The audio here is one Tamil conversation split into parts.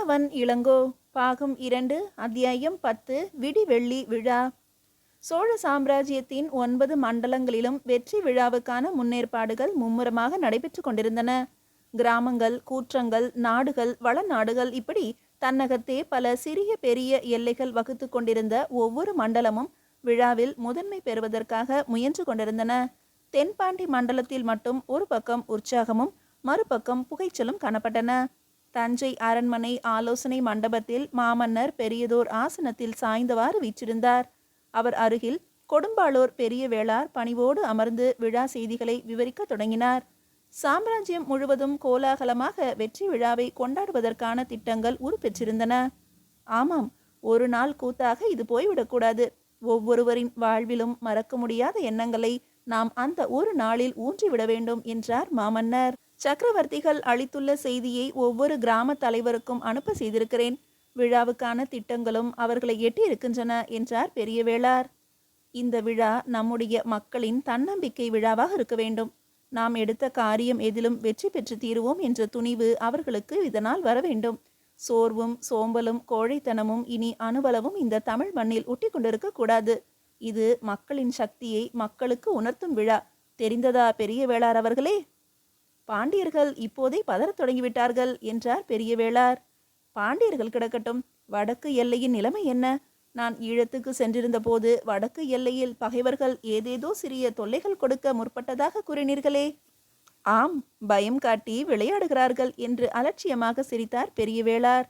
மன்னவன் இளங்கோ பாகம் 2 அத்தியாயம் 10 விடிவெள்ளி விழா. சோழ சாம்ராஜ்யத்தின் 9 மண்டலங்களிலும் வெற்றி விழாவுக்கான முன்னேற்பாடுகள் மும்முரமாக நடைபெற்று கொண்டிருந்தன. கிராமங்கள், கூற்றங்கள், நாடுகள், வளநாடுகள் இப்படி தன்னகத்தே பல சிறிய பெரிய எல்லைகள் வகுத்து கொண்டிருந்த ஒவ்வொரு மண்டலமும் விழாவில் முதன்மை பெறுவதற்காக முயன்று கொண்டிருந்தன. தென்பாண்டி மண்டலத்தில் மட்டும் ஒரு பக்கம் உற்சாகமும் மறுபக்கம் புகைச்சலும் காணப்பட்டன. தஞ்சை அரண்மனை ஆலோசனை மண்டபத்தில் மாமன்னர் பெரியதோர் ஆசனத்தில் சாய்ந்தவாறு வீற்றிருந்தார். அவர் அருகில் கொடும்பாளூர் பெரிய வேளார் பணிவோடு அமர்ந்து விழா செய்திகளை விவரிக்க தொடங்கினார். சாம்ராஜ்யம் முழுவதும் கோலாகலமாக வெற்றி விழாவை கொண்டாடுவதற்கான திட்டங்கள் உருப்பெற்றிருந்தன. ஆமாம், ஒரு நாள் கூத்தாக இது போய்விடக்கூடாது. ஒவ்வொருவரின் வாழ்விலும் மறக்க முடியாத எண்ணங்களை நாம் அந்த ஒரு நாளில் ஊன்றிவிட வேண்டும் என்றார் மாமன்னர். சக்கரவர்த்திகள் அளித்துள்ள செய்தியை ஒவ்வொரு கிராம தலைவருக்கும் அனுப்ப செய்திருக்கிறேன். விழாவுக்கான திட்டங்களும் அவர்களை எட்டி இருக்கின்றன என்றார் பெரிய வேளார். இந்த விழா நம்முடைய மக்களின் தன்னம்பிக்கை விழாவாக இருக்க வேண்டும். நாம் எடுத்த காரியம் எதிலும் வெற்றி பெற்று தீருவோம் என்ற துணிவு அவர்களுக்கு இதனால் வர வேண்டும். சோர்வும் சோம்பலும் கோழைத்தனமும் இனி அணுவளவும் இந்த தமிழ் மண்ணில் ஒட்டி கொண்டிருக்க கூடாது. இது மக்களின் சக்தியை மக்களுக்கு உணர்த்தும் விழா. தெரிந்ததா பெரிய வேளார் அவர்களே? பாண்டியர்கள் இப்போதே பதறத் தொடங்கிவிட்டார்கள் என்றார் பெரிய வேளார். பாண்டியர்கள் கிடக்கட்டும், வடக்கு எல்லையின் நிலைமை என்ன? நான் ஈழத்துக்கு சென்றிருந்த போது வடக்கு எல்லையில் பகைவர்கள் ஏதேதோ சிறிய தொல்லைகள் கொடுக்க முற்பட்டதாக கூறினீர்களே. ஆம், பயம் காட்டி விளையாடுகிறார்கள் என்று அலட்சியமாக சிரித்தார் பெரிய வேளார்.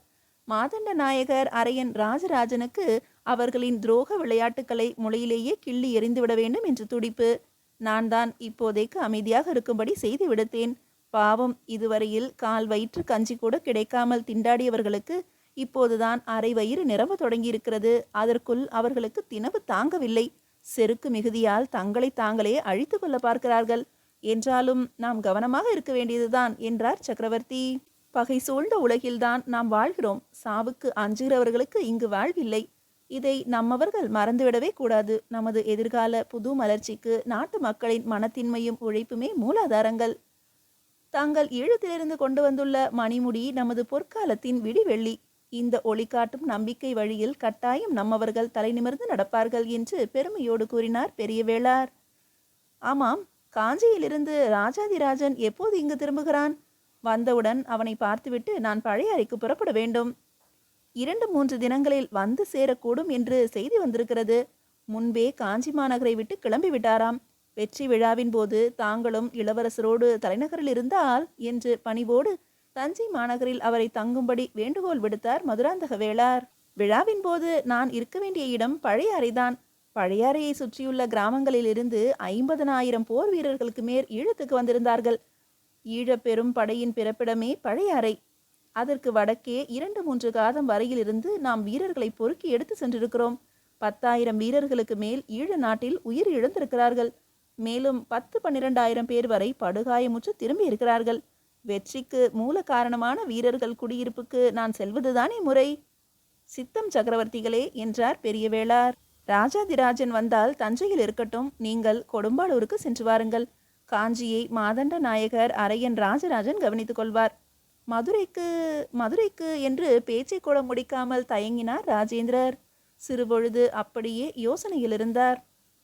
மாதண்ட நாயகர் அரையன் ராஜராஜனுக்கு அவர்களின் துரோக விளையாட்டுக்களை முளையிலேயே கிள்ளி எறிந்துவிட வேண்டும் என்று துடிப்பு. நான் தான் இப்போதைக்கு அமைதியாக இருக்கும்படி செய்து விடுத்தேன். பாவம், இதுவரையில் கால் வயிற்று கஞ்சி கூட கிடைக்காமல் திண்டாடியவர்களுக்கு இப்போதுதான் அரை வயிறு நிரம்ப தொடங்கியிருக்கிறது. அதற்குள் அவர்களுக்கு தினவு தாங்கவில்லை. செருக்கு மிகுதியால் தங்களை தாங்களே அழித்து கொள்ள பார்க்கிறார்கள். என்றாலும் நாம் கவனமாக இருக்க வேண்டியதுதான் என்றார் சக்கரவர்த்தி. பகை சூழ்ந்த உலகில்தான் நாம் வாழ்கிறோம். சாவுக்கு அஞ்சுகிறவர்களுக்கு இங்கு வாழ்வில்லை. இதை நம்மவர்கள் மறந்துவிடவே கூடாது. நமது எதிர்கால புது மலர்ச்சிக்கு நாட்டு மக்களின் மனத்தின்மையும் உழைப்புமே மூலாதாரங்கள். தாங்கள் ஈழத்திலிருந்து கொண்டு வந்துள்ள மணிமுடி நமது பொற்காலத்தின் விடிவெள்ளி. இந்த ஒளிகாட்டும் நம்பிக்கை வழியில் கட்டாயம் நம்மவர்கள் தலை நிமிர்ந்து நடப்பார்கள் என்று பெருமையோடு கூறினார் பெரிய வேளார். ஆமாம், காஞ்சியிலிருந்து ராஜாதிராஜன் எப்போது இங்கு திரும்புகிறான்? வந்தவுடன் அவனை பார்த்துவிட்டு நான் பழைய அறைக்கு புறப்பட வேண்டும். 2-3 தினங்களில் வந்து சேரக்கூடும் என்று செய்தி வந்திருக்கிறது. முன்பே காஞ்சி மாநகரை விட்டு கிளம்பி விட்டாராம். வெற்றி விழாவின் போது தாங்களும் இளவரசரோடு தலைநகரில் இருந்தால் என்று பணிவோடு தஞ்சை மாநகரில் அவரை தங்கும்படி வேண்டுகோள் விடுத்தார் மதுராந்தக வேளார். விழாவின் போது நான் இருக்க வேண்டிய இடம் பழைய அறைதான். பழைய அறையை சுற்றியுள்ள கிராமங்களில் இருந்து 50,000 போர் வீரர்களுக்கு மேல் ஈழத்துக்கு வந்திருந்தார்கள். ஈழப் பெரும் படையின் பிறப்பிடமே பழைய அறை. அதற்கு வடக்கே 2-3 காதம் வரையிலிருந்து நாம் வீரர்களை பொறுக்கி எடுத்து சென்றிருக்கிறோம். 10,000 வீரர்களுக்கு மேல் ஈழ நாட்டில் உயிர் இழந்திருக்கிறார்கள். மேலும் 10-12,000 பேர் வரை படுகாயமுற்று திரும்பி இருக்கிறார்கள். வெற்றிக்கு மூல காரணமான வீரர்கள் குடியிருப்புக்கு நான் செல்வதுதானே முறை. சித்தம் சக்கரவர்த்திகளே என்றார் பெரிய வேளார். ராஜாதிராஜன் வந்தால் தஞ்சையில் இருக்கட்டும். நீங்கள் கொடும்பாளூருக்கு சென்று வாருங்கள். காஞ்சியை மாதண்ட நாயகர் அரையன் ராஜராஜன் கவனித்துக் கொள்வார். மதுரைக்கு என்று பேச்சை கூட முடிக்காமல் தயங்கினார் ராஜேந்திரர். சிறுபொழுது அப்படியே யோசனையில் இருந்தார்.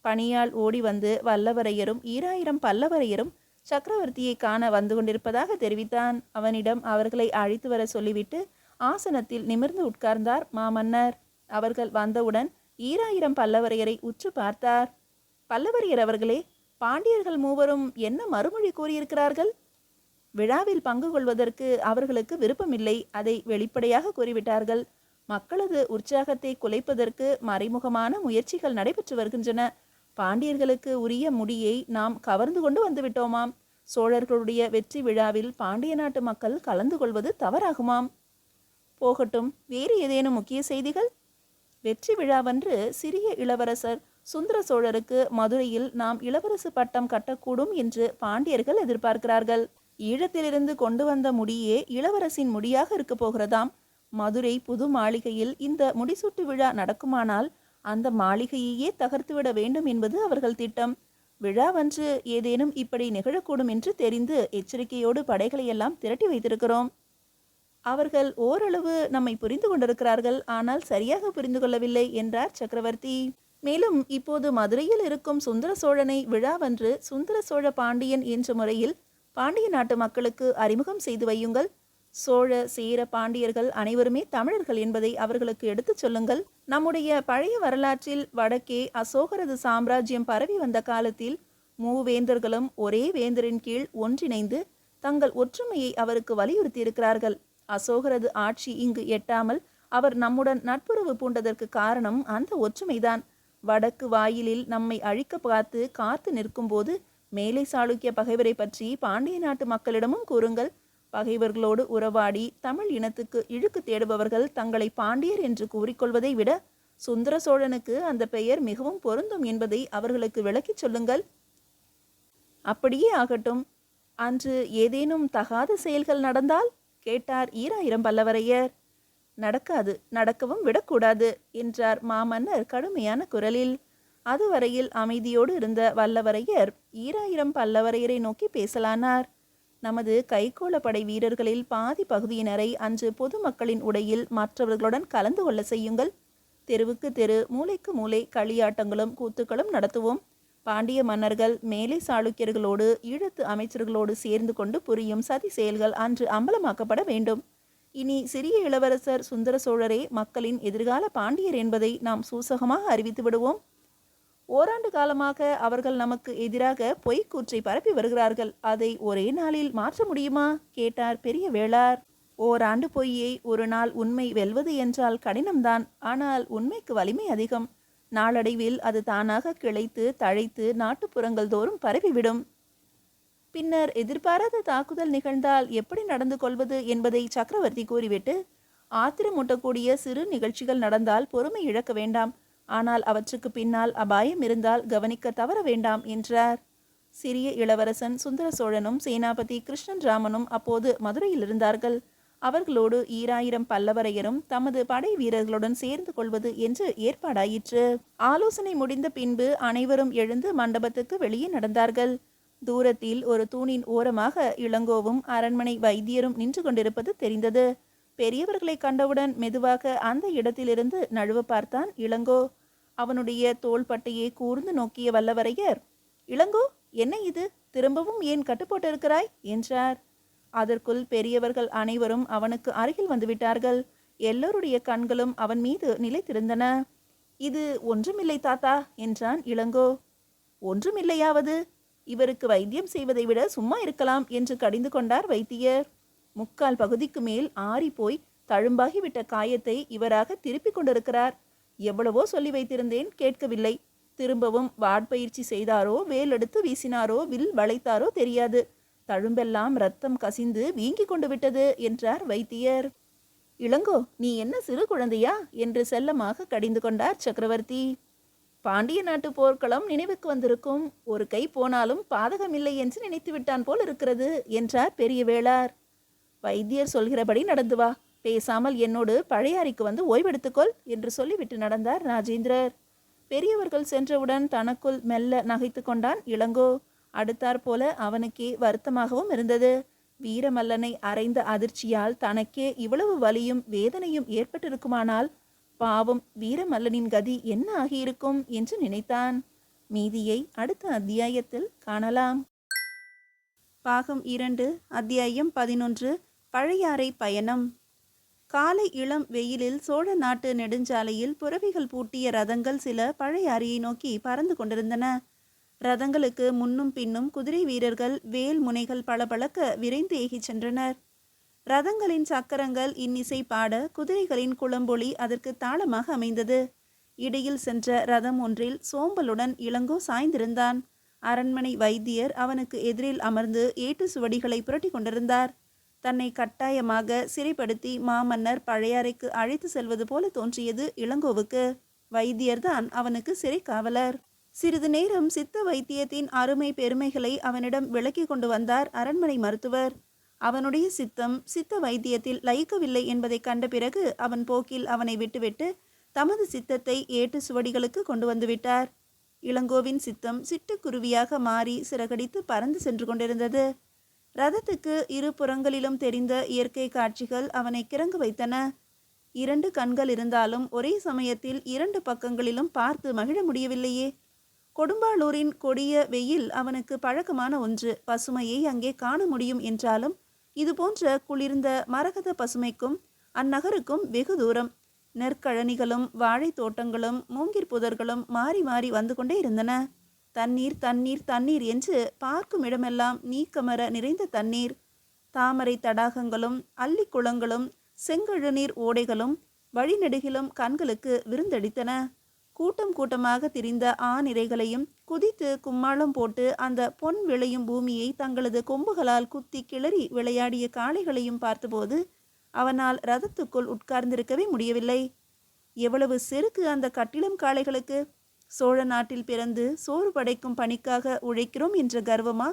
பணியால் ஓடி வந்து வல்லவரையரும் 2000 பல்லவரையரும் சக்கரவர்த்தியை காண வந்து கொண்டிருப்பதாக தெரிவித்தான். அவனிடம் அவர்களை அழைத்து வர சொல்லிவிட்டு ஆசனத்தில் நிமிர்ந்து உட்கார்ந்தார் மாமன்னர். அவர்கள் வந்தவுடன் 2000 பல்லவரையரை உற்று பார்த்தார். பல்லவரையர் அவர்களே, பாண்டியர்கள் மூவரும் என்ன மறுமொழி கூறியிருக்கிறார்கள்? விழாவில் பங்கு கொள்வதற்கு அவர்களுக்கு விருப்பமில்லை. அதை வெளிப்படையாக கூறிவிட்டார்கள். மக்களது உற்சாகத்தை குலைப்பதற்கு மறைமுகமான முயற்சிகள் நடைபெற்று வருகின்றன. பாண்டியர்களுக்கு உரிய முடியை நாம் கவர்ந்து கொண்டு வந்துவிட்டோமாம். சோழர்களுடைய வெற்றி விழாவில் பாண்டிய நாட்டு மக்கள் கலந்து கொள்வது தவறாகுமாம். போகட்டும், வேறு ஏதேனும் முக்கிய செய்திகள்? வெற்றி விழாவன்று சிறிய இளவரசர் சுந்தர சோழருக்கு மதுரையில் நாம் இளவரசு பட்டம் கட்டக்கூடும் என்று பாண்டியர்கள் எதிர்பார்க்கிறார்கள். ஈழத்திலிருந்து கொண்டு வந்த முடியே இளவரசின் முடியாக இருக்க போகிறதாம். மதுரை புது மாளிகையில் இந்த முடிசூட்டு விழா நடக்குமானால் அந்த மாளிகையையே தகர்த்துவிட வேண்டும் என்பது அவர்கள் திட்டம். விழாவன்று ஏதேனும் இப்படி நிகழக்கூடும் என்று தெரிந்து எச்சரிக்கையோடு படைகளை எல்லாம் திரட்டி வைத்திருக்கிறோம். அவர்கள் ஓரளவு நம்மை புரிந்து கொண்டிருக்கிறார்கள், ஆனால் சரியாக புரிந்து கொள்ளவில்லை என்றார் சக்கரவர்த்தி. மேலும் இப்போது மதுரையில் இருக்கும் சுந்தர சோழனை விழாவன்று சுந்தர சோழ பாண்டியன் என்ற முறையில் பாண்டிய நாட்டு மக்களுக்கு அறிமுகம் செய்து வையுங்கள். சோழ சேர பாண்டியர்கள் அனைவருமே தமிழர்கள் என்பதை அவர்களுக்கு எடுத்துச் சொல்லுங்கள். நம்முடைய பழைய வரலாற்றில் வடக்கே அசோகரது சாம்ராஜ்யம் பரவி வந்த காலத்தில் மூவேந்தர்களும் ஒரே வேந்தரின் கீழ் ஒன்றிணைந்து தங்கள் ஒற்றுமையை அவருக்கு வலியுறுத்தியிருக்கிறார்கள். அசோகரது ஆட்சி இங்கு எட்டாமல் அவர் நம்முடன் நட்புறவு பூண்டதற்கு காரணம் அந்த ஒற்றுமைதான். வடக்கு வாயிலில் நம்மை அழிக்க பார்த்து காத்து நிற்கும்போது மேலை சாளுக்கிய பகைவரை பற்றி பாண்டிய நாட்டு மக்களிடமும் கூறுங்கள். பகைவர்களோடு உறவாடி தமிழ் இனத்துக்கு இழுக்கு தேடுபவர்கள் தங்களை பாண்டியர் என்று கூறிக்கொள்வதை விட சுந்தர சோழனுக்கு அந்த பெயர் மிகவும் பொருந்தும் என்பதை அவர்களுக்கு விளக்கிச் சொல்லுங்கள். அப்படியே ஆகட்டும். அன்று ஏதேனும் தகாத செயல்கள் நடந்தால் கேட்டார் ஈராயிரம் பல்லவரையர். நடக்காது, நடக்கவும் விடக்கூடாது என்றார் மாமன்னர் கடுமையான குரலில். அதுவரையில் அமைதியோடு இருந்த வல்லவரையர் ஈராயிரம் பல்லவரையரை நோக்கி பேசலானார். நமது கைகோளப்படை வீரர்களில் பாதி பகுதியினரை அன்று பொதுமக்களின் உடையில் மற்றவர்களுடன் கலந்து கொள்ள செய்யுங்கள். தெருவுக்கு தெரு, மூலைக்கு மூலை களியாட்டங்களும் கூத்துக்களும் நடத்துவோம். பாண்டிய மன்னர்கள் மேலை சாளுக்கியர்களோடு ஈழத்து அமைச்சர்களோடு சேர்ந்து கொண்டு புரியும் சதி செயல்கள் அன்று அம்பலமாக்கப்பட வேண்டும். இனி சிறிய இளவரசர் சுந்தர சோழரே மக்களின் எதிர்கால பாண்டியர் என்பதை நாம் சூசகமாக அறிவித்து விடுவோம். ஓராண்டு காலமாக அவர்கள் நமக்கு எதிராக பொய்க்கூற்றை பரப்பி வருகிறார்கள். அதை ஒரே நாளில் மாற்ற முடியுமா கேட்டார் பெரிய வேளார். ஓராண்டு பொய்யை ஒரு நாள் உண்மை வெல்வது என்றால் கடினம்தான். ஆனால் உண்மைக்கு வலிமை அதிகம். நாளடைவில் அது தானாக கிளைத்து தழைத்து நாட்டுப்புறங்கள் தோறும் பரவிவிடும். பின்னர் எதிர்பாராத தாக்குதல் நிகழ்ந்தால் எப்படி நடந்து கொள்வது என்பதை சக்கரவர்த்தி கூறிவிட்டு, ஆத்திரமூட்டக்கூடிய சிறு நிகழ்ச்சிகள் நடந்தால் பொறுமை இழக்க வேண்டாம். ஆனால் அவற்றுக்கு பின்னால் அபாயம் இருந்தால் கவனிக்க தவற வேண்டாம் என்றார். சிறிய இளவரசன் சுந்தர சோழனும் சேனாபதி கிருஷ்ணன் ராமனும் அப்போது மதுரையில் இருந்தார்கள். அவர்களோடு ஈராயிரம் பல்லவரையரும் தமது படை வீரர்களுடன் சேர்ந்து கொள்வது என்று ஏற்பாடாயிற்று. ஆலோசனை முடிந்த பின்பு அனைவரும் எழுந்து மண்டபத்துக்கு வெளியே நடந்தார்கள். தூரத்தில் ஒரு தூணின் ஓரமாக இளங்கோவும் அரண்மனை வைத்தியரும் நின்று கொண்டிருப்பது தெரிந்தது. பெரியவர்களை கண்டவுடன் மெதுவாக அந்த இடத்திலிருந்து நழுவ பார்த்தான் இளங்கோ. அவனுடைய தோள்பட்டையை கூர்ந்து நோக்கிய வல்லவரையர், இளங்கோ, என்ன இது? திரும்பவும் ஏன் கட்டுப்போட்டிருக்கிறாய் என்றார். அதற்குள் பெரியவர்கள் அனைவரும் அவனுக்கு அருகில் வந்துவிட்டார்கள். எல்லோருடைய கண்களும் அவன் மீது நிலைத்திருந்தன. இது ஒன்றுமில்லை தாத்தா என்றான் இளங்கோ. ஒன்றுமில்லையாவது? இவருக்கு வைத்தியம் செய்வதை விட சும்மா இருக்கலாம் என்று கடிந்து கொண்டார் வைத்தியர். முக்கால் பகுதிக்கு மேல் ஆறி போய் தழும்பாகிவிட்ட காயத்தை இவராக திருப்பி கொண்டிருக்கிறார். எவ்வளவோ சொல்லி வைத்திருந்தேன், கேட்கவில்லை. திரும்பவும் வாட்பயிற்சி செய்தாரோ, வேல் எடுத்து வீசினாரோ, வில் வளைத்தாரோ தெரியாது. தழும்பெல்லாம் ரத்தம் கசிந்து வீங்கி கொண்டு விட்டது என்றார் வைத்தியர். இளங்கோ, நீ என்ன சிறு குழந்தையா என்று செல்லமாக கடிந்து கொண்டார் சக்கரவர்த்தி. பாண்டிய நாட்டு போர்க்களம் நினைவுக்கு வந்திருக்கும். ஒரு கை போனாலும் பாதகமில்லை என்று நினைத்து விட்டான் போல் இருக்கிறது என்றார் பெரிய வேளார். வைத்தியர் சொல்கிறபடி நடந்து வா. பேசாமல் என்னோடு பழையாறைக்கு வந்து ஓய்வெடுத்துக்கொள் என்று சொல்லிவிட்டு நடந்தார் ராஜேந்திரர். பெரியவர்கள் சென்றவுடன் தனக்குள் மெல்ல நகைத்து கொண்டான் இளங்கோ. அடுத்தாற் போல அவனுக்கே வருத்தமாகவும் இருந்தது. வீரமல்லனை அறைந்த அதிர்ச்சியால் தனக்கே இவ்வளவு வலியும் வேதனையும் ஏற்பட்டிருக்குமானால் பாவம் வீரமல்லனின் கதி என்ன ஆகியிருக்கும் என்று நினைத்தான். மீதியை அடுத்த அத்தியாயத்தில் காணலாம். பாகம் 2, அத்தியாயம் 11. பழையாறை பயணம். காலை இளம் வெயிலில் சோழ நாட்டு நெடுஞ்சாலையில் புறவிகள் பூட்டிய ரதங்கள் சில பழையாறையை நோக்கி பறந்து கொண்டிருந்தன. ரதங்களுக்கு முன்னும் பின்னும் குதிரை வீரர்கள் வேல் முனைகள் பளபளக்க விரைந்து ஏகிச் சென்றனர். ரதங்களின் சக்கரங்கள் இன்னிசை பாட குதிரைகளின் குளம்பொலி அதற்கு தாளமாக அமைந்தது. இடையில் சென்ற ரதம் ஒன்றில் சோம்பலுடன் இளங்கோ சாய்ந்திருந்தான். அரண்மனை வைத்தியர் அவனுக்கு எதிரில் அமர்ந்து ஏட்டு சுவடிகளை புரட்டி கொண்டிருந்தார். தன்னை கட்டாயமாக சிறைப்படுத்தி மாமன்னர் பழையாறைக்கு அழைத்து செல்வது போல தோன்றியது இளங்கோவுக்கு. வைத்தியர்தான் அவனுக்கு சிறை காவலர். சிறிது நேரம் சித்த வைத்தியத்தின் அருமை பெருமைகளை அவனிடம் விளக்கி கொண்டு வந்தார் அரண்மனை மருத்துவர். அவனுடைய சித்தம் சித்த வைத்தியத்தில் லயிக்கவில்லை என்பதை கண்ட பிறகு அவன் போக்கில் அவனை விட்டுவிட்டு தமது சித்தத்தை ஏட்டு சுவடிகளுக்கு கொண்டு வந்துவிட்டார். இளங்கோவின் சித்தம் சிட்டுக்குருவியாக மாறி சிறகடித்து பறந்து சென்று கொண்டிருந்தது. ரதத்துக்கு இரு புறங்களிலும் தெரிந்த இயற்கை காட்சிகள் அவனை கிறங்க வைத்தன. 2 கண்கள் இருந்தாலும் ஒரே சமயத்தில் 2 பக்கங்களிலும் பார்த்து மகிழ முடியவில்லையே. கொடும்பாளூரின் கொடிய வெயில் அவனுக்கு பழக்கமான ஒன்று. பசுமையை அங்கே காண முடியும் என்றாலும் இதுபோன்ற குளிர்ந்த மரகத பசுமைக்கும் அந்நகருக்கும் வெகு தூரம். நெற்கழனிகளும் வாழை தோட்டங்களும் மூங்கிற் புதர்களும் மாறி மாறி வந்து கொண்டே இருந்தன. தண்ணீர் தண்ணீர் தண்ணீர் என்று பார்க்கும் இடமெல்லாம் நீக்கமர நிறைந்த தண்ணீர். தாமரை தடாகங்களும் அல்லி குளங்களும் செங்கழுநீர் ஓடைகளும் வழிநெடுகிலும் கண்களுக்கு விருந்தளித்தன. கூட்டம் கூட்டமாக திரிந்த ஆநிரைகளையும் குதித்து கும்மாளம் போட்டு அந்த பொன் விளையும் பூமியை தங்களது கொம்புகளால் குத்தி கிளறி விளையாடிய காளைகளையும் பார்த்தபோது அவனால் ரதத்துக்குள் உட்கார்ந்திருக்கவே முடியவில்லை. எவ்வளவு செருக்கு அந்த கட்டிலம் காளைகளுக்கு! சோழ நாட்டில் பிறந்து சோறு படைக்கும் பணிக்காக உழைக்கிறோம் என்ற கர்வமா,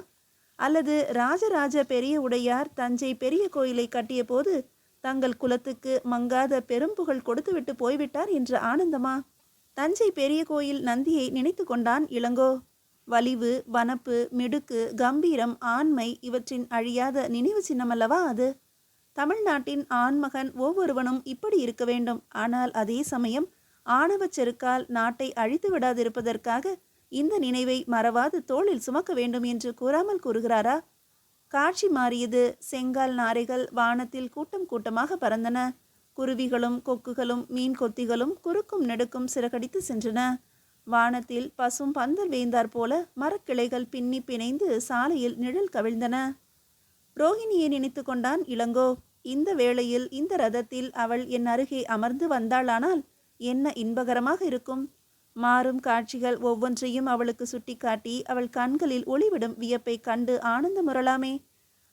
அல்லது ராஜராஜ பெரிய உடையார் தஞ்சை பெரிய கோயிலை கட்டிய போது தங்கள் குலத்துக்கு மங்காத பெரும்புகழ் கொடுத்துவிட்டு போய்விட்டார் என்ற ஆனந்தமா? தஞ்சை பெரிய கோயில் நந்தியை நினைத்து கொண்டான் இளங்கோ. வலிவு, வனப்பு, மிடுக்கு, கம்பீரம், ஆண்மை இவற்றின் அழியாத நினைவு சின்னமல்லவா அது? தமிழ்நாட்டின் ஆண்மகன் ஒவ்வொருவனும் இப்படி இருக்க வேண்டும். ஆனால் அதே சமயம் ஆணவச் செருக்கால் நாட்டை அழித்து விடாதிருப்பதற்காக இந்த நினைவை மறவாது தோளில் சுமக்க வேண்டும் என்று கூறாமல் கூறுகிறாரா? காட்சி மாறியது. செங்கால் நாரைகள் வானத்தில் கூட்டம் கூட்டமாக பறந்தன. குருவிகளும் கொக்குகளும் மீன் கொத்திகளும் குறுக்கும் நெடுக்கும் சிறகடித்து சென்றன. வானத்தில் பசும் பந்தல் வேந்தாற் போல மரக்கிளைகள் பின்னி பிணைந்து சாலையில் நிழல் கவிழ்ந்தன. ரோஹிணியை நினைத்து கொண்டான் இளங்கோ. இந்த வேளையில் இந்த ரதத்தில் அவள் என் அருகே அமர்ந்து வந்தாளானால் என்ன இன்பகரமாக இருக்கும்! மாறும் காட்சிகள் ஒவ்வொன்றையும் அவளுக்கு சுட்டிக்காட்டி அவள் கண்களில் ஒளிவிடும் வியப்பை கண்டு ஆனந்த முறலாமே.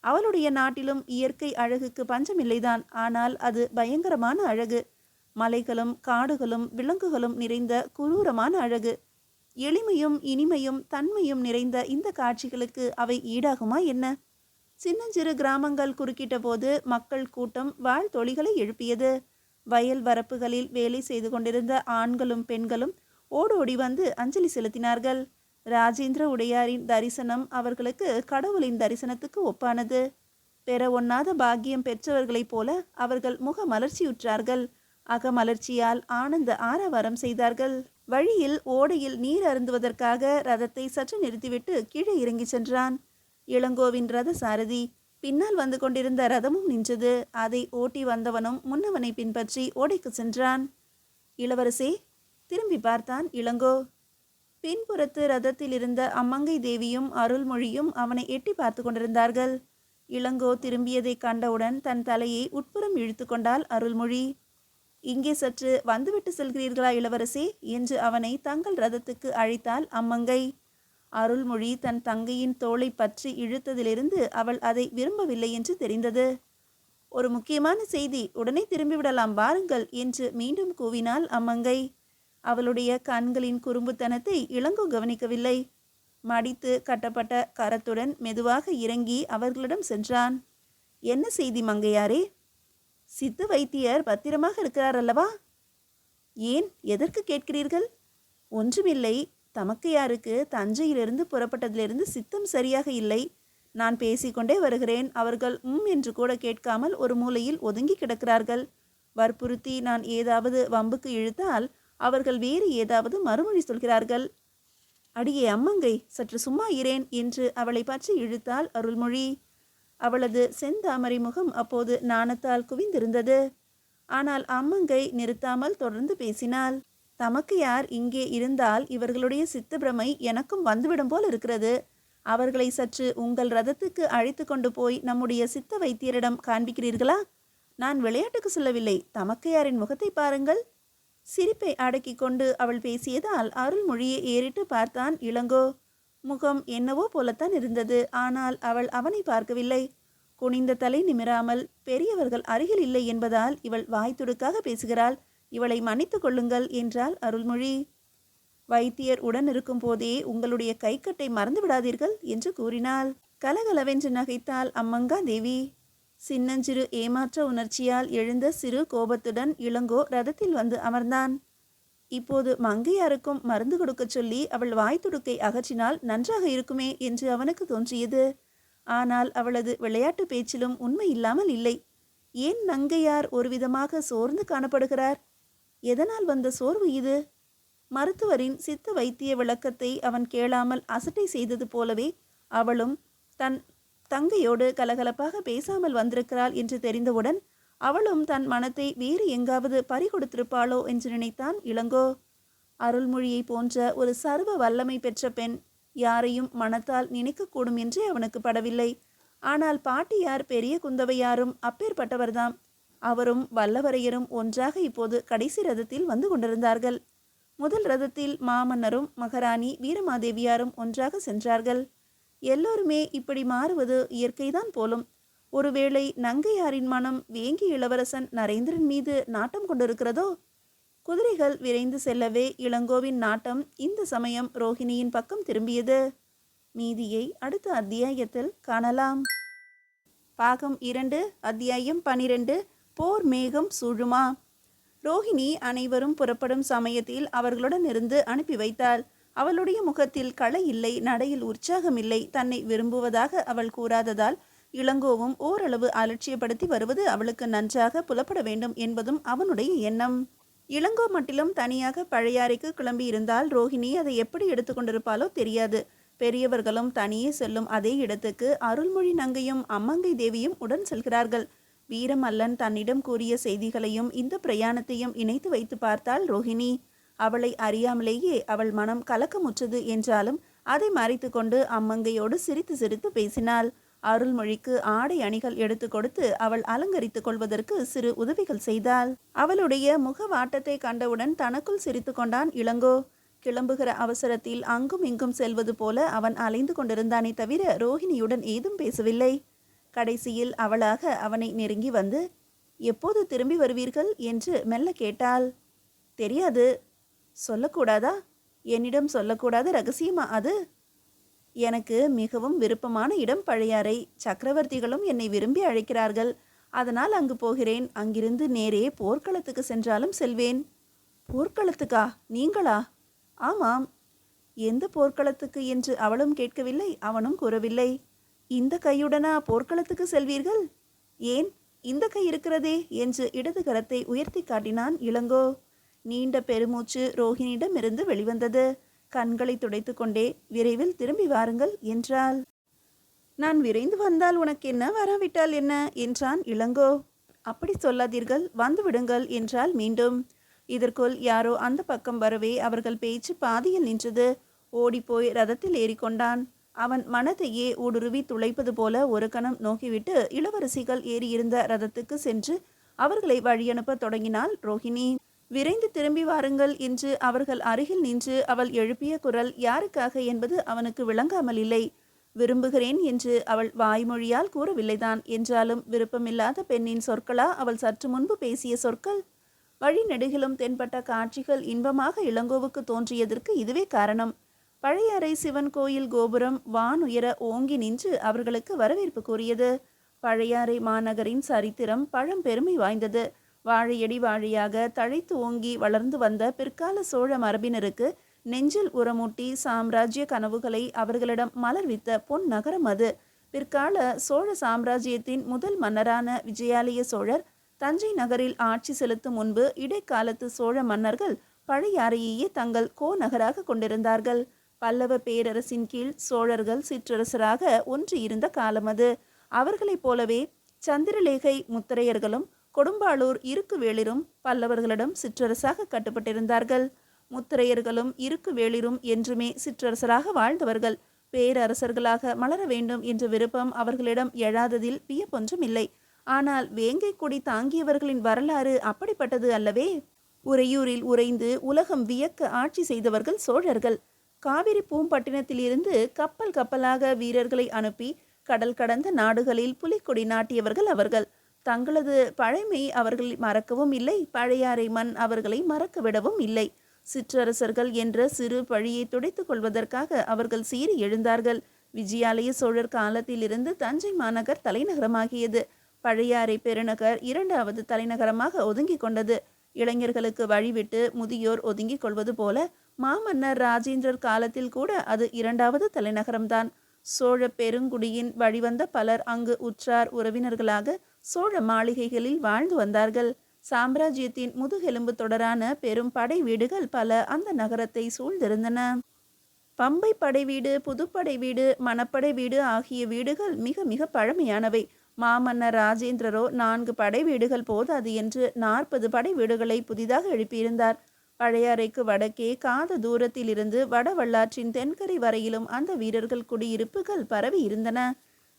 அவளுடைய நாட்டிலும் இயற்கை அழகுக்கு பஞ்சமில்லைதான். ஆனால் அது பயங்கரமான அழகு. மலைகளும் காடுகளும் விலங்குகளும் நிறைந்த குரூரமான அழகு. எளிமையும் இனிமையும் தன்மையும் நிறைந்த இந்த காட்சிகளுக்கு அவை ஈடாகுமா என்ன? சின்னஞ்சிறு கிராமங்கள் குறுக்கிட்ட போது மக்கள் கூட்டம் வாழ்த்தொழிகளை எழுப்பியது. வயல் வரப்புகளில் வேலை செய்து கொண்டிருந்த ஆண்களும் பெண்களும் ஓடோடி வந்து அஞ்சலி செலுத்தினார்கள். ராஜேந்திர உடையாரின் தரிசனம் அவர்களுக்கு கடவுளின் தரிசனத்துக்கு ஒப்பானது. பெற ஒண்ணாத பாக்கியம் பெற்றவர்களைப் போல அவர்கள் முக மலர்ச்சியுற்றார்கள். அகமலர்ச்சியால் ஆனந்த ஆரவாரம் செய்தார்கள். வழியில் ஓடையில் நீர் அருந்துவதற்காக ரதத்தை சற்று நிறுத்திவிட்டு கீழே இறங்கி சென்றான் இளங்கோவின் ரத சாரதி. பின்னால் வந்து கொண்டிருந்த ரதமும் நின்றது. அதை ஓட்டி வந்தவனும் முன்னவனை பின்பற்றி ஓடைக்கு சென்றான். இளவரசே, திரும்பி பார்த்தான் இளங்கோ. பின்புறத்து ரதத்தில் இருந்த அம்மங்கை தேவியும் அருள்மொழியும் அவனை எட்டி பார்த்து கொண்டிருந்தார்கள். இளங்கோ திரும்பியதை கண்டவுடன் தன் தலையை உட்புறம் இழுத்து கொண்டாள் அருள்மொழி. இங்கே சற்று வந்துவிட்டு செல்கிறீர்களா இளவரசே என்று அவனை தங்கள் ரதத்துக்கு அழைத்தாள் அம்மங்கை. அருள்மொழி தன் தங்கையின் தோளை பற்றி இழுத்ததிலிருந்து அவள் அதை விரும்பவில்லை என்று தெரிந்தது. ஒரு முக்கியமான செய்தி, உடனே திரும்பிவிடலாம், வாருங்கள் என்று மீண்டும் கூவினாள் அம்மங்கை. அவளுடைய கண்களின் குறும்புத்தனத்தை இளங்கோ கவனிக்கவில்லை. மடித்து கட்டப்பட்ட கரத்துடன் மெதுவாக இறங்கி அவர்களிடம் சென்றான். என்ன செய்தி மங்கையாரே? சித்த வைத்தியர் பத்திரமாக இருக்கிறார் அல்லவா? ஏன், எதற்கு கேட்கிறீர்கள்? ஒன்றுமில்லை. தமக்கையாருக்கு தஞ்சையிலிருந்து புறப்பட்டதிலிருந்து சித்தம் சரியாக இல்லை. நான் பேசிக்கொண்டே வருகிறேன். அவர்கள் என்று கூட கேட்காமல் ஒரு மூலையில் ஒதுங்கி கிடக்கிறார்கள். வற்புறுத்தி நான் ஏதாவது வம்புக்கு இழுத்தால் அவர்கள் வேறு ஏதாவது மறுமொழி சொல்கிறார்கள். அடியே அம்மங்கை, சற்று சும்மா இரேன் என்று அவளை பற்றி இழுத்தாள் அருள்மொழி. அவளது செந்தாமரை முகம் அப்போது நாணத்தால் குவிந்திருந்தது. ஆனால் அம்மங்கை நிறுத்தாமல் தொடர்ந்து பேசினாள். தமக்கையார் இங்கே இருந்தால் இவர்களுடைய சித்தப்பிரமை எனக்கும் வந்துவிடும் போல் இருக்கிறது. அவர்களை சற்று உங்கள் ரதத்துக்கு அழைத்து கொண்டு போய் நம்முடைய சித்த வைத்தியரிடம் காண்பிக்கிறீர்களா? நான் விளையாட்டுக்கு சொல்லவில்லை. தமக்கையாரின் முகத்தை பாருங்கள். சிரிப்பை அடக்கி கொண்டு அவள் பேசியதால் அருள்மொழியை ஏறிட்டு பார்த்தான் இளங்கோ. முகம் என்னவோ போலத்தான் இருந்தது. ஆனால் அவள் அவனை பார்க்கவில்லை. குனிந்த தலை நிமிராமல், பெரியவர்கள் அருகில் இல்லை என்பதால் இவள் வாய் துடுக்காக பேசுகிறாள். இவளை மன்னித்து கொள்ளுங்கள் என்றாள் அருள்மொழி. வைத்தியர் உடன் இருக்கும் போதே உங்களுடைய கைக்கட்டை மறந்து விடாதீர்கள் என்று கூறினாள். கலகலவென்று நகைத்தாள் அம்மங்கா தேவி. சின்னஞ்சிறு ஏமாற்ற உணர்ச்சியால் எழுந்த சிறு கோபத்துடன் இளங்கோ ரதத்தில் வந்து அமர்ந்தான். இப்போது மங்கையாருக்கும் மருந்து கொடுக்க சொல்லி அவள் வாய் துடுக்கை அகற்றினால் நன்றாக இருக்குமே என்று அவனுக்கு தோன்றியது. ஆனால் அவளது விளையாட்டு பேச்சிலும் உண்மை இல்லாமல் இல்லை. ஏன் நங்கையார் ஒருவிதமாக சோர்ந்து காணப்படுகிறார்? எதனால் வந்த சோர்வு இது? மருத்துவரின் சித்த வைத்திய விளக்கத்தை அவன் கேளாமல் அசட்டை செய்தது போலவே அவளும் தன் தங்கையோடு கலகலப்பாக பேசாமல் வந்திருக்கிறாள் என்று தெரிந்தவுடன் அவளும் தன் மனத்தை வேறு எங்காவது பறிகொடுத்திருப்பாளோ என்று நினைத்தான் இளங்கோ. அருள்மொழியை போன்ற ஒரு சர்வ வல்லமை பெற்ற பெண் யாரையும் மனத்தால் நினைக்கக்கூடும் என்றே அவனுக்கு படவில்லை. ஆனால் பாட்டியார் பெரிய குந்தவையாரும் அப்பேற்பட்டவர்தாம். அவரும் வல்லவரையரும் ஒன்றாக இப்போது கடைசி ரதத்தில் வந்து கொண்டிருந்தார்கள். முதல் ரதத்தில் மாமன்னரும் மகாராணி வீரமாதேவியாரும் ஒன்றாக சென்றார்கள். எல்லோருமே இப்படி மாறுவது இயற்கைதான் போலும். ஒருவேளை நங்கையாரின் மனம் வேங்கி இளவரசன் நரேந்திரன் மீது நாட்டம் கொண்டிருக்கிறதோ? குதிரைகள் விரைந்து செல்லவே இளங்கோவின் நாட்டம் இந்த சமயம் ரோஹிணியின் பக்கம் திரும்பியது. மீதியை அடுத்த அத்தியாயத்தில் காணலாம். பாகம் 2, அத்தியாயம் 12. போர் மேகம் சூழுமா. ரோஹிணி அனைவரும் புறப்படும் சமயத்தில் அவர்களுடன் இருந்து அனுப்பி வைத்தாள். அவளுடைய முகத்தில் களை இல்லை, நடையில் உற்சாகமில்லை. தன்னை விரும்புவதாக அவள் கூறாததால் இளங்கோவும் ஓரளவு அலட்சியப்படுத்தி வருவது அவளுக்கு நன்றாக புலப்பட வேண்டும் என்பதும் அவனுடைய எண்ணம். இளங்கோ மட்டிலும் தனியாக பழையாறைக்கு கிளம்பி இருந்தால் ரோஹிணி அதை எப்படி எடுத்துக்கொண்டிருப்பாளோ தெரியாது. பெரியவர்களும் தனியே செல்லும் அதே இடத்துக்கு அருள்மொழி நங்கையும் அம்மங்கை தேவியும் உடன் செல்கிறார்கள். வீரமல்லன் தன்னிடம் கூறிய செய்திகளையும் இந்த பிரயாணத்தையும் இணைத்து வைத்து பார்த்தாள் ரோஹிணி. அவளை அறியாமலேயே அவள் மனம் கலக்கமுற்றது என்றாலும் அதை மறைத்து கொண்டு அம்மங்கையோடு சிரித்து சிரித்து பேசினாள். அருள்மொழிக்கு ஆடை அணிகள் எடுத்து கொடுத்து அவள் அலங்கரித்துக் கொள்வதற்கு சிறு உதவிகள் செய்தாள். அவளுடைய முகவாட்டத்தை கண்டவுடன் தனக்குள் சிரித்து கொண்டான் இளங்கோ. கிளம்புகிற அவசரத்தில் அங்கும் இங்கும் செல்வது போல அவன் அலைந்து கொண்டிருந்தானே தவிர ரோஹிணியுடன் ஏதும் பேசவில்லை. கடைசியில் அவளாக அவனை நெருங்கி வந்து, எப்போது திரும்பி வருவீர்கள் என்று மெல்ல கேட்டாள். தெரியாது. சொல்லக்கூடாதா? என்னிடம் சொல்லக்கூடாத ரகசியமா அது? எனக்கு மிகவும் விருப்பமான இடம் பழையாறை. சக்கரவர்த்திகளும் என்னை விரும்பி அழைக்கிறார்கள். அதனால் அங்கு போகிறேன். அங்கிருந்து நேரே போர்க்களத்துக்கு சென்றாலும் செல்வேன். போர்க்களத்துக்கா? நீங்களா? ஆமாம். எந்த போர்க்களத்துக்கு என்று அவளும் கேட்கவில்லை, அவனும் கூறவில்லை. இந்த கையுடனா போர்க்களத்துக்கு செல்வீர்கள்? ஏன், இந்த கை இருக்கிறதே என்று இடது கரத்தை உயர்த்தி காட்டினான் இளங்கோ. நீண்ட பெருமூச்சு ரோஹிணியிடமிருந்து வெளிவந்தது. கண்களை துடைத்து கொண்டே விரைவில் திரும்பி வாருங்கள் என்றாள். நான் விரைந்து வந்தால் உனக்கு என்ன, வராவிட்டால் என்ன என்றான் இளங்கோ. அப்படி சொல்லாதீர்கள், வந்து விடுங்கள் என்றாள் மீண்டும். இதற்குள் யாரோ அந்த பக்கம் வரவே அவர்கள் பேச்சு பாதியில் நின்றது. ஓடிப்போய் ரதத்தில் ஏறிக்கொண்டான். அவன் மனதையே ஊடுருவி துளைப்பது போல ஒரு கணம் நோக்கிவிட்டு இளவரசிகள் ஏறியிருந்த ரதத்துக்கு சென்று அவர்களை வழியனுப்ப தொடங்கினாள் ரோஹிணி. விரைந்து திரும்பி வாருங்கள் என்று அவர்கள் அருகில் நின்று அவள் எழுப்பிய குரல் யாருக்காக என்பது அவனுக்கு விளங்காமல் இல்லை. விரும்புகிறேன் என்று அவள் வாய்மொழியால் கூறவில்லைதான். என்றாலும் விருப்பமில்லாத பெண்ணின் சொற்களா அவள் சற்று முன்பு பேசிய சொற்கள்? வழி நெடுகிலும் தென்பட்ட காட்சிகள் இன்பமாக இளங்கோவுக்கு தோன்றியதற்கு இதுவே காரணம். பழையாறை சிவன் கோயில் கோபுரம் வானுயர ஓங்கி நின்று அவர்களுக்கு வரவேற்பு கூறியது. பழையாறை மாநகரின் சரித்திரம் பழம்பெருமை வாய்ந்தது. வாழையடி வாழையாக தழைத்து ஓங்கி வளர்ந்து வந்த பிற்கால சோழ மரபினருக்கு நெஞ்சில் உரமூட்டி சாம்ராஜ்ய கனவுகளை அவர்களிடம் மலர்வித்த பொன் நகரம் அது. பிற்கால சோழ சாம்ராஜ்யத்தின் முதல் மன்னரான விஜயாலய சோழர் தஞ்சை நகரில் ஆட்சி செலுத்தும் முன்பு இடைக்காலத்து சோழ மன்னர்கள் பழையாறையே தங்கள் கோநகராக கொண்டிருந்தார்கள். பல்லவ பேரரசின் கீழ் சோழர்கள் சிற்றரசராக ஒன்றியிருந்த காலம் அது. அவர்களைப் போலவே சந்திரலேகை முத்திரையர்களும் கொடும்பாளூர் இருக்கு வேளிரும் பல்லவர்களிடம் சிற்றரசாக கட்டுப்பட்டிருந்தார்கள். முத்திரையர்களும் இருக்கு வேளிரும் என்றுமே சிற்றரசராக வாழ்ந்தவர்கள். பேரரசர்களாக மலர வேண்டும் என்ற விருப்பம் அவர்களிடம் எழாததில் வியப்பொன்றும் இல்லை. ஆனால் வேங்கை கொடி தாங்கியவர்களின் வரலாறு அப்படிப்பட்டது அல்லவே. உறையூரில் உறைந்து உலகம் வியக்க ஆட்சி செய்தவர்கள் சோழர்கள். காவிரி பூம்பட்டினத்திலிருந்து கப்பல் கப்பலாக வீரர்களை அனுப்பி கடல் கடந்த நாடுகளில் புலிக்கொடி நாட்டியவர்கள் அவர்கள். தங்களது பழைமை அவர்களை மறக்கவும் இல்லை, பழையாறை மண் அவர்களை மறக்க விடவும் இல்லை. சிற்றரசர்கள் என்ற சிறு பழியை துடைத்து கொள்வதற்காக அவர்கள் சீறி எழுந்தார்கள். விஜயாலய சோழர் காலத்திலிருந்து தஞ்சை மாநகர் தலைநகரமாகியது. பழையாறை பெருநகர் இரண்டாவது தலைநகரமாக ஒதுங்கி கொண்டது. இளைஞர்களுக்கு வழிவிட்டு முதியோர் ஒதுங்கிக் கொள்வது போல மாமன்னர் ராஜேந்திரர் காலத்தில் கூட அது இரண்டாவது தலைநகரம்தான். சோழ பெருங்குடியின் வழிவந்த பலர் அங்கு உற்றார் உறவினர்களாக சோழ மாளிகைகளில் வாழ்ந்து வந்தார்கள். சாம்ராஜ்யத்தின் முதுகெலும்பு தொடரான பெரும் படை வீடுகள் பல அந்த நகரத்தை சூழ்ந்திருந்தன. பம்பை படை வீடு, புதுப்படை வீடு, மணப்படை வீடு ஆகிய வீடுகள் மிக மிக பழமையானவை. மாமன்னர் ராஜேந்திரரோ 4 படை வீடுகள் போதாது என்று 40 படை வீடுகளை புதிதாக எழுப்பியிருந்தார். பழையாறைக்கு வடக்கே காத தூரத்தில் இருந்து வடவள்ளாற்றின் தென்கரை வரையிலும் அந்த வீரர்கள் குடியிருப்புகள் பரவி இருந்தன.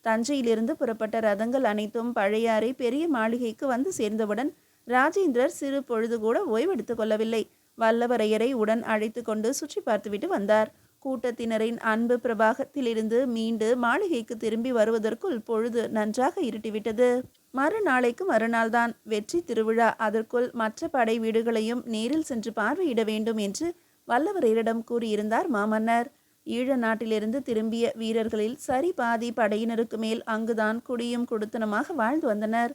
தஞ்சையிலிருந்து புறப்பட்ட ரதங்கள் அனைத்தும் பழையாறை பெரிய மாளிகைக்கு வந்து சேர்ந்தவுடன் ராஜேந்திரர் சிறு பொழுது கூட ஓய்வெடுத்து கொள்ளவில்லை. வல்லவரையரை உடன் அழைத்து கொண்டு சுற்றி பார்த்துவிட்டு வந்தார். கூட்டத்தினரின் அன்பு பிரபாகத்திலிருந்து மீண்டு மாளிகைக்கு திரும்பி வருவதற்குள் பொழுது நன்றாக இருட்டிவிட்டது. மறுநாளைக்கு மறுநாள்தான் வெற்றி திருவிழா. அதற்குள் மற்ற படை வீடுகளையும் நேரில் சென்று பார்வையிட வேண்டும் என்று வல்லவரையரிடம் கூறியிருந்தார் மாமன்னர். ஈழ நாட்டிலிருந்து திரும்பிய வீரர்களில் சரி பாதி படையினருக்கு மேல் அங்குதான் குடியும் குடுத்தனமாக வாழ்ந்து வந்தனர்.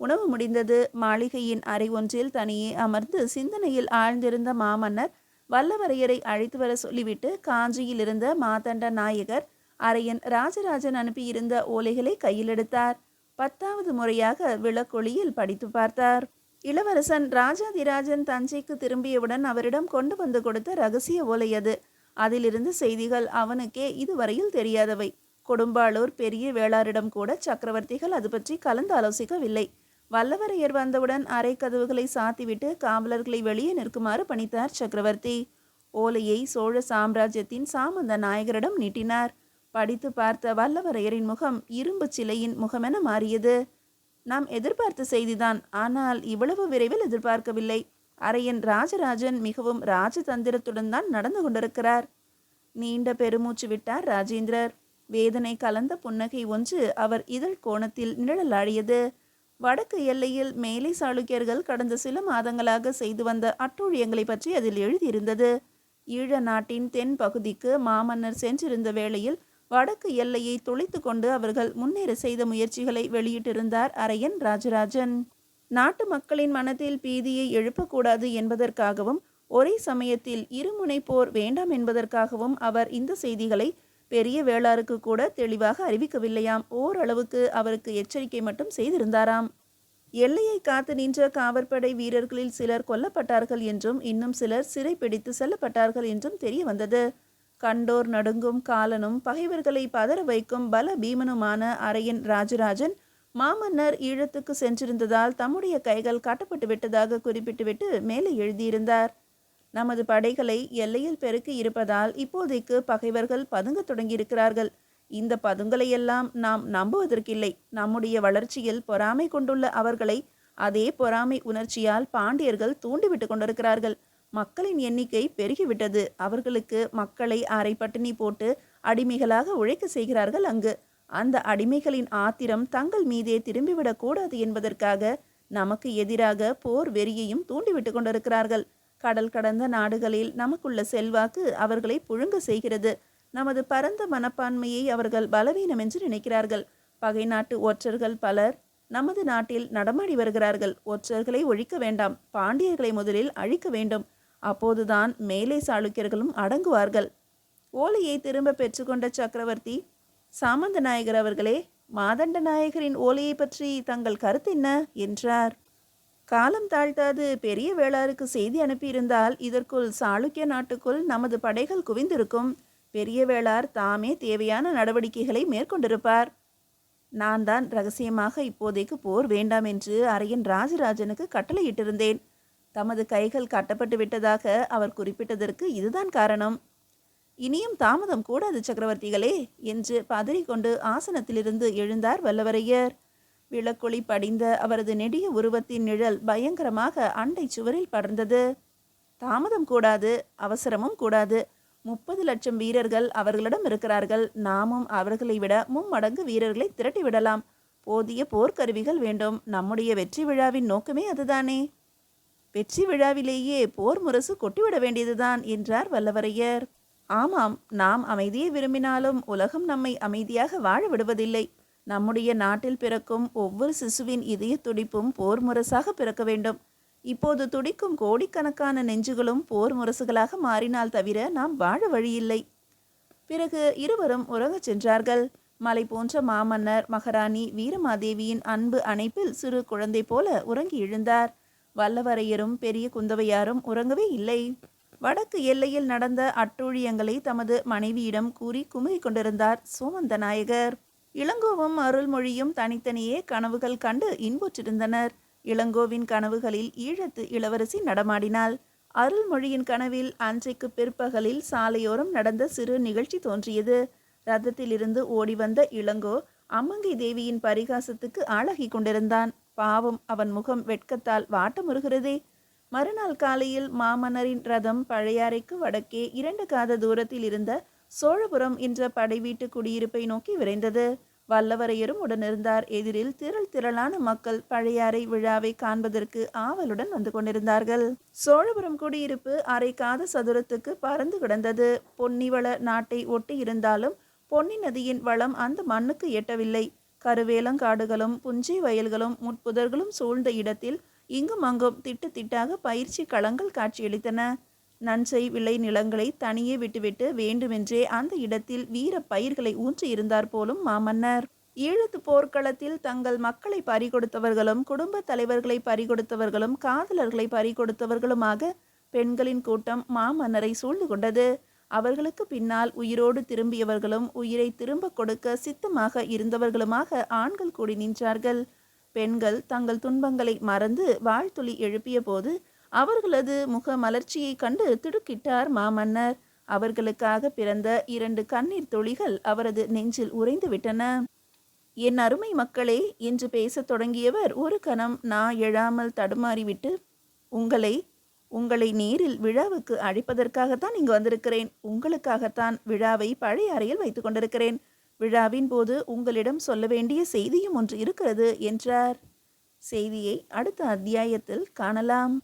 உணவு முடிந்தது. மாளிகையின் அறை ஒன்றில் தனியே அமர்ந்து சிந்தனையில் ஆழ்ந்திருந்த மாமன்னர் வல்லவரையரை அழைத்து வர சொல்லிவிட்டு காஞ்சியில் இருந்த மாதண்ட நாயகர் அரையன் ராஜராஜன் அனுப்பியிருந்த ஓலைகளை கையில் எடுத்தார். 10வது முறையாக விளக்கொளியில் படித்து பார்த்தார். இளவரசன் ராஜாதிராஜன் தஞ்சைக்கு திரும்பியவுடன் அவரிடம் கொண்டு வந்து கொடுத்த இரகசிய ஓலை அது. அதிலிருந்து செய்திகள் அவனுக்கே இதுவரையில் தெரியாதவை. கொடும்பாளூர் பெரிய வேளாரிடம் கூட சக்கரவர்த்திகள் அது பற்றி கலந்து ஆலோசிக்கவில்லை. வல்லவரையர் வந்தவுடன் அறை கதவுகளை சாத்திவிட்டு காவலர்களை வெளியே நிற்குமாறு பணித்தார் சக்கரவர்த்தி. ஓலையை சோழ சாம்ராஜ்யத்தின் சாமந்த நாயகரிடம் நீட்டினார். படித்து பார்த்த வல்லவரையரின் முகம் இரும்பு சிலையின் முகமென மாறியது. நாம் எதிர்பார்த்த செய்திதான், ஆனால் இவ்வளவு விரைவில் எதிர்பார்க்கவில்லை. அரையன் ராஜராஜன் மிகவும் ராஜதந்திரத்துடன் தான் நடந்து கொண்டிருக்கிறார். நீண்ட பெருமூச்சு விட்டார் ராஜேந்திரர். வேதனை கலந்த புன்னகை ஒன்று அவர் இதழ் கோணத்தில் நிழலாடியது. வடக்கு எல்லையில் மேலை சாளுக்கியர்கள் கடந்த சில மாதங்களாக செய்து வந்த அட்டூழியங்களை பற்றி அதில் எழுதியிருந்தது. ஈழ நாட்டின் தென் பகுதிக்கு மாமன்னர் சென்றிருந்த வேளையில் வடக்கு எல்லையை துளைத்து கொண்டு அவர்கள் முன்னேற செய்த முயற்சிகளை வெளியிட்டிருந்தார் அரையன் ராஜராஜன். நாட்டு மக்களின் மனத்தில் பீதியை எழுப்பக்கூடாது என்பதற்காகவும் ஒரே சமயத்தில் இருமுனை போர் வேண்டாம் என்பதற்காகவும் அவர் இந்த செய்திகளை பெரிய வேளாருக்கு கூட தெளிவாக அறிவிக்கவில்லையாம். ஓரளவுக்கு அவருக்கு எச்சரிக்கை மட்டும் செய்திருந்தாராம். எல்லையை காத்து நின்ற காவற்படை வீரர்களில் சிலர் கொல்லப்பட்டார்கள் என்றும் இன்னும் சிலர் சிறை பிடித்து செல்லப்பட்டார்கள் என்றும் தெரிய வந்தது. கண்டோர் நடுங்கும் காலனும் பகைவர்களை பதற வைக்கும் பல பீமனுமான அரையன் ராஜராஜன் மாமன்னர் ஈழத்துக்கு சென்றிருந்ததால் தம்முடைய கைகள் காட்டப்பட்டு விட்டதாக குறிப்பிட்டுவிட்டு மேலே எழுதியிருந்தார். நமது படைகளை எல்லையில் பெருக்கி இருப்பதால் இப்போதைக்கு பகைவர்கள் பதுங்க தொடங்கியிருக்கிறார்கள். இந்த பதுங்கலையெல்லாம் நாம் நம்புவதற்கில்லை. நம்முடைய வளர்ச்சியில் பொறாமை கொண்டுள்ள அவர்களை அதே பொறாமை உணர்ச்சியால் பாண்டியர்கள் தூண்டிவிட்டு கொண்டிருக்கிறார்கள். மக்களின் எண்ணிக்கை பெருகிவிட்டது. அவர்களுக்கு மக்களை அரை பட்டினி போட்டு அடிமைகளாக உழைக்க செய்கிறார்கள் அங்கு. அந்த அடிமைகளின் ஆத்திரம் தங்கள் மீதே திரும்பிவிடக் கூடாது என்பதற்காக நமக்கு எதிராக போர் வெறியையும் தூண்டிவிட்டு கொண்டிருக்கிறார்கள். கடல் கடந்த நாடுகளில் நமக்குள்ள செல்வாக்கு அவர்களை புழுங்க செய்கிறது. நமது பரந்த மனப்பான்மையை அவர்கள் பலவீனம் என்று நினைக்கிறார்கள். பகை நாட்டு ஒற்றர்கள் பலர் நமது நாட்டில் நடமாடி வருகிறார்கள். ஒற்றர்களை ஒழிக்க வேண்டாம், பாண்டியர்களை முதலில் அழிக்க வேண்டும். அப்போதுதான் மேலை சாளுக்கியர்களும் அடங்குவார்கள். ஓலையை திரும்ப பெற்றுக்கொண்ட சக்கரவர்த்தி, சாமந்த நாயகர் அவர்களே, மாதண்ட நாயகரின் ஓலையை பற்றி தங்கள் கருத்து என்ன என்றார். காலம் தாழ்த்தாது பெரிய வேளாருக்கு செய்தி அனுப்பியிருந்தால் இதற்குள் சாளுக்கிய நாட்டுக்குள் நமது படைகள் குவிந்திருக்கும். பெரிய வேளார் தாமே தேவையான நடவடிக்கைகளை மேற்கொண்டிருப்பார். நான் தான் இரகசியமாக இப்போதைக்கு போர் வேண்டாம் என்று அரையன் ராஜராஜனுக்கு கட்டளையிட்டிருந்தேன். தமது கைகள் கட்டப்பட்டு விட்டதாக அவர் குறிப்பிட்டதற்கு இதுதான் காரணம். இனியும் தாமதம் கூடாது சக்கரவர்த்திகளே என்று பதறிக்கொண்டு ஆசனத்திலிருந்து எழுந்தார் வல்லவரையர். விளக்கொளி படிந்த அவரது நெடிய உருவத்தின் நிழல் பயங்கரமாக அண்டை சுவரில் படர்ந்தது. தாமதம் கூடாது, அவசரமும் கூடாது. 30 லட்சம் வீரர்கள் அவர்களிடம் இருக்கிறார்கள். நாமும் அவர்களை விட 3 மடங்கு வீரர்களை திரட்டிவிடலாம். போதிய போர்க்கருவிகள் வேண்டும். நம்முடைய வெற்றி விழாவின் நோக்கமே அதுதானே. வெற்றி விழாவிலேயே போர் முரசு கொட்டிவிட வேண்டியதுதான் என்றார் வல்லவரையர். ஆமாம், நாம் அமைதியை விரும்பினாலும் உலகம் நம்மை அமைதியாக வாழ விடுவதில்லை. நம்முடைய நாட்டில் பிறக்கும் ஒவ்வொரு சிசுவின் இதய துடிப்பும் போர் முரசாக பிறக்க வேண்டும். இப்போது துடிக்கும் கோடிக்கணக்கான நெஞ்சுகளும் போர் முரசுகளாக மாறினால் தவிர நாம் வாழ வழியில்லை. பிறகு இருவரும் உறங்கச் சென்றார்கள். மலை போன்ற மாமன்னர் மகாராணி வீரமாதேவியின் அன்பு அணைப்பில் சிறு குழந்தை போல உறங்கி எழுந்தார். வல்லவரையரும் பெரிய குந்தவையாரும் உறங்கவே இல்லை. வடக்கு எல்லையில் நடந்த அட்டூழியங்களை தமது மனைவியிடம் கூறி குமுறிக் கொண்டிருந்தார் சோமந்தநாயகர். இளங்கோவும் அருள்மொழியும் தனித்தனியே கனவுகள் கண்டு இன்புற்றிருந்தனர். இளங்கோவின் கனவுகளில் ஈழத்து இளவரசி நடமாடினாள். அருள்மொழியின் கனவில் அன்றைக்கு பிற்பகலில் சாலையோரம் நடந்த சிறு நிகழ்ச்சி தோன்றியது. ரதத்திலிருந்து ஓடி வந்த இளங்கோ அம்மங்கை தேவியின் பரிகாசத்துக்கு ஆளாகி கொண்டிருந்தான். பாவம், அவன் முகம் வெட்கத்தால் வாட்டமுறுகிறதே. மறுநாள் காலையில் மாமன்னரின் ரதம் பழையாறைக்கு வடக்கே 2 காத தூரத்தில் இருந்த சோழபுரம் என்ற படை வீட்டு குடியிருப்பை நோக்கி விரைந்தது. வல்லவரையரும் உடனிருந்தார். எதிரில் திரளான மக்கள் பழையாறை விழாவை காண்பதற்கு ஆவலுடன் வந்து கொண்டிருந்தார்கள். சோழபுரம் குடியிருப்பு 1/2 காத சதுரத்துக்கு பறந்து கிடந்தது. பொன்னிவள நாட்டை ஒட்டி இருந்தாலும் பொன்னி நதியின் வளம் அந்த மண்ணுக்கு எட்டவில்லை. கருவேலங்காடுகளும் புஞ்சை வயல்களும் முட்புதர்களும் சூழ்ந்த இடத்தில் இங்கும் அங்கும் திட்டு திட்டாக பயிற்சி களங்கள் காட்சியளித்தன. நஞ்சை விளை நிலங்களை தனியே விட்டுவிட்டு வேண்டுமென்றே அந்த இடத்தில் வீர பயிர்களை ஊன்றி இருந்தார் போலும் மாமன்னர். ஈழத்து போர்க்களத்தில் தங்கள் மக்களை பறிகொடுத்தவர்களும் குடும்ப தலைவர்களை பறிகொடுத்தவர்களும் காதலர்களை பறிகொடுத்தவர்களுமாக பெண்களின் கூட்டம் மாமன்னரை சூழ்ந்து கொண்டது. அவர்களுக்கு பின்னால் உயிரோடு திரும்பியவர்களும் உயிரை திரும்ப கொடுக்க சித்தமாக இருந்தவர்களுமாக ஆண்கள் கூடி நின்றார்கள். பெண்கள் தங்கள் துன்பங்களை மறந்து வாழ்த்துளி எழுப்பிய போது அவர்களது முக மலர்ச்சியை கண்டு திடுக்கிட்டார் மாமன்னர். அவர்களுக்காக பிறந்த 2 கண்ணீர் துளிகள் அவரது நெஞ்சில் உறைந்து விட்டன. என் அருமை மக்களே என்று பேசத் தொடங்கியவர் ஒரு கணம் எழாமல் தடுமாறிவிட்டு, உங்களை நேரில் விழாவுக்கு அழைப்பதற்காகத்தான் இங்கு வந்திருக்கிறேன். உங்களுக்காகத்தான் விழாவை பழைய அறையில் வைத்துக் கொண்டிருக்கிறேன். விழாவின் போது உங்களிடம் சொல்ல வேண்டிய செய்தியும் ஒன்று இருக்கிறது என்றார். செய்தியை அடுத்த அத்தியாயத்தில் காணலாம்.